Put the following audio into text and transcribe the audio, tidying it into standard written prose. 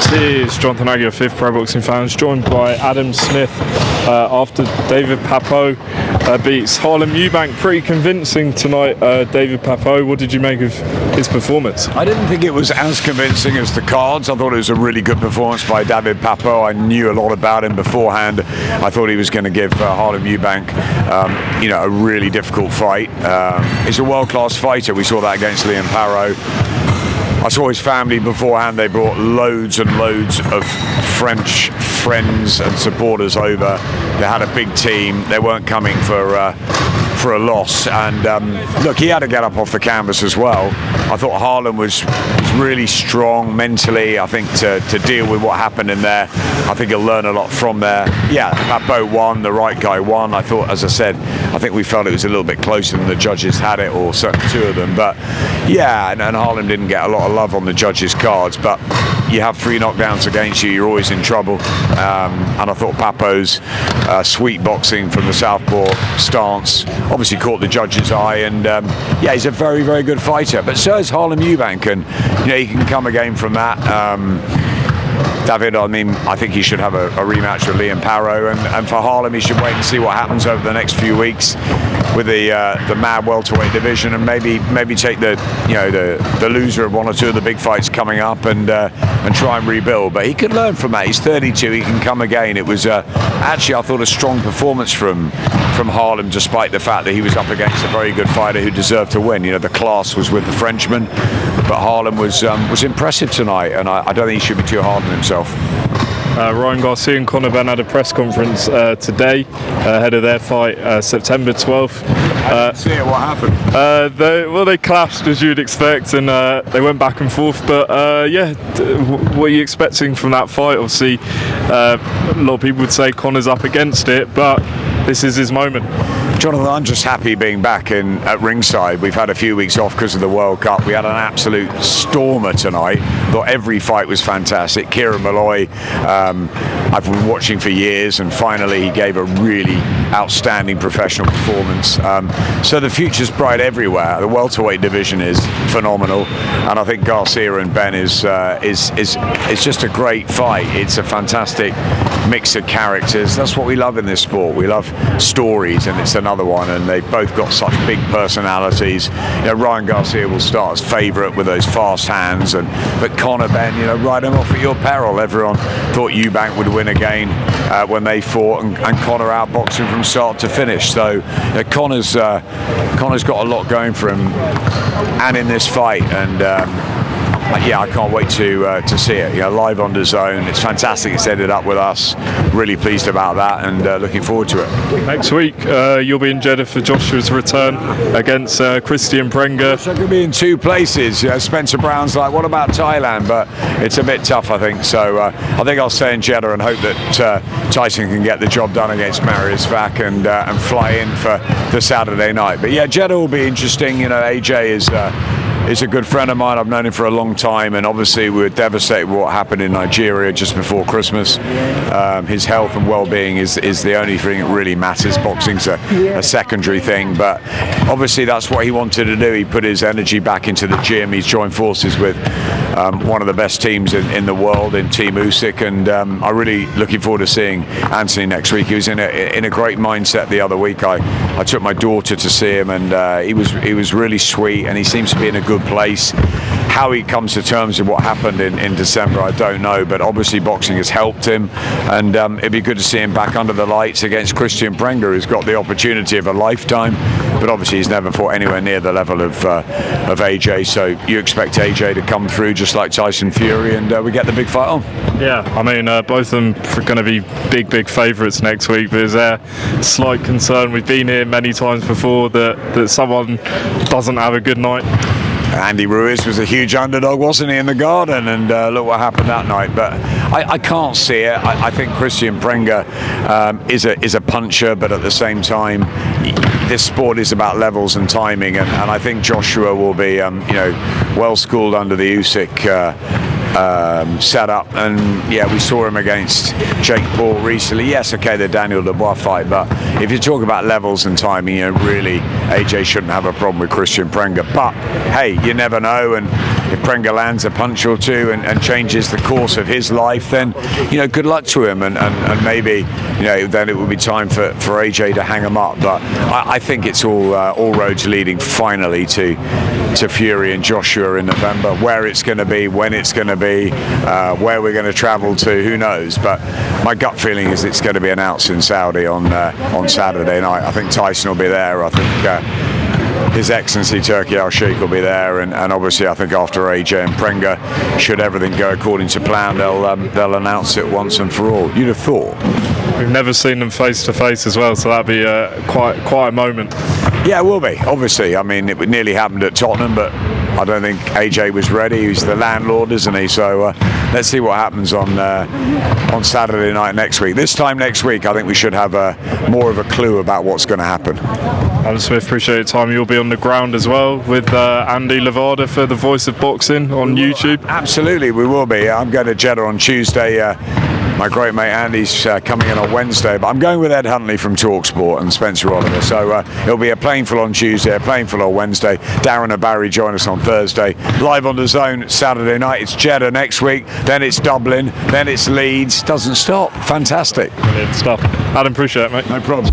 Cheers, Jonathan Aguirre, 5th Pro Boxing Fans, joined by Adam Smith after David Papot beats Harlem Eubank pretty convincing tonight. David Papot, what did you make of his performance? I didn't think it was as convincing as the cards. I thought it was a really good performance by David Papot. I knew a lot about him beforehand. I thought he was going to give Harlem Eubank a really difficult fight. He's a world-class fighter. We saw that against Liam Parrow. I saw his family beforehand. They brought loads and loads of French friends and supporters over. They had a big team. They weren't coming for a loss. And look, he had to get up off the canvas as well. I thought Harlem was really strong mentally. I think to deal with what happened in there. I think he'll learn a lot from there. Yeah, Papo won. The right guy won. I thought, as I said, I think we felt it was a little bit closer than the judges had it, or certainly two of them. But yeah, and Harlem didn't get a lot of love on the judges' cards. But you have 3 knockdowns against you, you're always in trouble. And I thought Papo's sweet boxing from the southpaw stance obviously caught the judge's eye, and yeah, he's a very, very good fighter. But so is Harlem Eubank, and he can come again from that. David, I think he should have a rematch with Liam Parrow, and for Harlem, he should wait and see what happens over the next few weeks with the mad welterweight division, and maybe take the loser of 1 or 2 of the big fights coming up, and try and rebuild. But he can learn from that. He's 32. He can come again. It was actually, I thought, a strong performance from Harlem, despite the fact that he was up against a very good fighter who deserved to win. The class was with the Frenchman, but Harlem was impressive tonight, and I don't think he should be too hard on himself. Ryan Garcia and Ben had a press conference today ahead of their fight, September 12th. I didn't see it. What happened? They clashed, as you'd expect, and they went back and forth. But what are you expecting from that fight? Obviously, a lot of people would say Conor's up against it, but this is his moment. Jonathan, I'm just happy being back at ringside. We've had a few weeks off because of the World Cup. We had an absolute stormer tonight. Thought every fight was fantastic. Kieran Malloy, I've been watching for years, and finally he gave a really outstanding professional performance. So the future's bright everywhere. The welterweight division is phenomenal, and I think Garcia and Ben is just a great fight. It's a fantastic mix of characters. That's what we love in this sport. We love stories, and it's another one, and they've both got such big personalities. Ryan Garcia will start as favourite with those fast hands, but Conor, Ben, ride him off at your peril. Everyone thought Eubank would win again when they fought, and Conor outboxed him from start to finish. So Conor's got a lot going for him, and in this fight, and yeah, I can't wait to see it. Live on DAZN. It's fantastic. It's ended up with us. Really pleased about that, and looking forward to it. Next week, you'll be in Jeddah for Joshua's return against Kristian Prenga. So I could be in 2 places. Spencer Brown's like, what about Thailand? But it's a bit tough, I think. So I think I'll stay in Jeddah and hope that Tyson can get the job done against Mariusz Wach and fly in for the Saturday night. But yeah, Jeddah will be interesting. AJ is a good friend of mine. I've known him for a long time, and obviously we were devastated with what happened in Nigeria just before Christmas. His health and well-being is the only thing that really matters. Boxing's a secondary thing, but obviously that's what he wanted to do. He put his energy back into the gym. He's joined forces with one of the best teams in the world in Team Usyk, and I'm really looking forward to seeing Anthony next week. He was in a great mindset the other week. I took my daughter to see him, and he was really sweet, and he seems to be in a good place. How he comes to terms with what happened in December, I don't know, but obviously boxing has helped him, and it'd be good to see him back under the lights against Kristian Prenga, who's got the opportunity of a lifetime, but obviously he's never fought anywhere near the level of AJ. So you expect AJ to come through just like Tyson Fury, and we get the big fight on. Yeah, both of them are going to be big favourites next week, but is there slight concern? We've been here many times before that someone doesn't have a good night. Andy Ruiz was a huge underdog, wasn't he, in the Garden? And look what happened that night. But I can't see it. I think Kristian Prenga is a puncher, but at the same time, this sport is about levels and timing. And I think Joshua will be, well schooled under the Usyk setup, and yeah, we saw him against Jake Paul recently. Yes, okay, the Daniel Dubois fight, but if you talk about levels and timing, really AJ shouldn't have a problem with Kristian Prenga. But hey, you never know, and if Pringer lands a punch or two and changes the course of his life, then good luck to him, and maybe then it will be time for AJ to hang him up. But I think it's all roads leading finally to Fury and Joshua in November. Where it's going to be, when it's going to be, where we're going to travel to, who knows? But my gut feeling is it's going to be announced in Saudi on Saturday night. I think Tyson will be there. I think His Excellency Turki Al Sheikh will be there, and obviously I think after AJ and Prenger, should everything go according to plan, they'll announce it once and for all. You'd have thought. We've never seen them face to face as well, so that'd be quite a moment. Yeah, it will be. Obviously, I mean, it nearly happened at Tottenham, but I don't think AJ was ready. He's the landlord, isn't he? So let's see what happens on Saturday night next week. This time next week, I think we should have more of a clue about what's going to happen. Adam Smith, appreciate your time. You'll be on the ground as well with Andy Levada for The Voice of Boxing on YouTube. Absolutely, we will be. I'm going to Jeddah on Tuesday. My great mate Andy's coming in on Wednesday, but I'm going with Ed Huntley from TalkSport and Spencer Oliver. So it'll be a plane full on Tuesday, a plane full on Wednesday. Darren and Barry join us on Thursday. Live on the Zone Saturday night. It's Jeddah next week, then it's Dublin, then it's Leeds. Doesn't stop. Fantastic. Brilliant stuff. Adam, appreciate it, mate. No problem.